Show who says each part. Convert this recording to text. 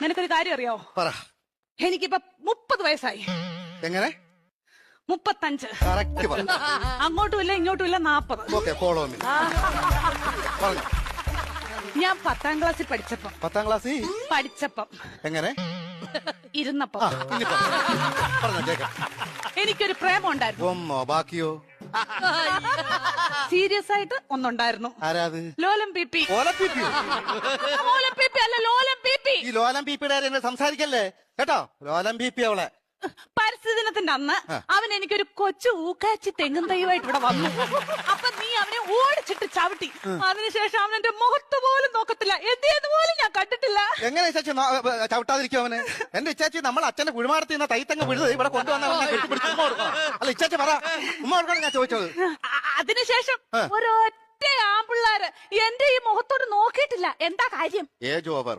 Speaker 1: നിനക്കൊരു കാര്യം അറിയോ?
Speaker 2: പറ.
Speaker 1: എനിക്കിപ്പോ 30 വയസ്സായി.
Speaker 2: എങ്ങനെ?
Speaker 1: 35.
Speaker 2: കറക്റ്റ് പറ.
Speaker 1: അങ്ങോട്ടും ഇല്ല ഇങ്ങോട്ടും ഇല്ല 40.
Speaker 2: Okay, follow me. പറഞ്ഞു.
Speaker 1: ഞാൻ 10ാം ക്ലാസ്സിൽ പഠിച്ചപ്പം
Speaker 2: 10ാം ക്ലാസ്സിൽ
Speaker 1: എങ്ങനെ ഇരുന്നപ്പം
Speaker 2: ഇനി പറഞ്ഞോ കേക്കാം.
Speaker 1: എനിക്കൊരു പ്രേമം ഉണ്ടായിരുന്നു.
Speaker 2: ഒന്നോ ബാക്കിയോ?
Speaker 1: സീരിയസ് ആയിട്ട് ഒന്നുണ്ടായിരുന്നു.
Speaker 2: ആരാത്?
Speaker 1: ലോലം പിപി.
Speaker 2: ലോലം പിപിയോ?
Speaker 1: ലോലം പിപി അല്ല, ലോലം പിപി.
Speaker 2: ഈ ലോലം പിപിയുടെ എന്നെ സംസാരിക്കല്ലേ കേട്ടോ. ലോലം പിപി അവളെ.
Speaker 1: പരിസ്ഥിതി ദിനത്തിന്റെ അന്ന് അവൻ എനിക്കൊരു കൊച്ചു ഊക്കാച്ചി തെങ്ങും തൈവായിട്ട് ഇവിടെ വന്നു. അപ്പൊ നീ അവനെ ഓടിച്ചിട്ട് ചവിട്ടി. അതിനുശേഷം അവൻ എന്റെ മുഖത്ത് പോലും നോക്കത്തില്ല. എന്ത് പോലും ഞാൻ കണ്ടിട്ടില്ല.
Speaker 2: എങ്ങനെ ചേച്ചി ചവിട്ടാതിരിക്കും അവന്? എന്റെ ഇച്ചാച്ചി നമ്മൾ അച്ഛന്റെ കുഴിമാടത്തിൽ നിന്ന് തൈത്തങ്ങ് വിഴുത് ഇവിടെ കൊണ്ടുവന്ന അല്ല ഇച്ചാച്ചി പറ. ഉമ്മ കൊടുക്കണം ഞാൻ ചോദിച്ചത്.
Speaker 1: അതിനുശേഷം ഒരൊറ്റ ആമ്പിള്ളാര് എന്റെ ഈ മുഖത്തോട് നോക്കിയിട്ടില്ല. എന്താ കാര്യം?
Speaker 2: Age over.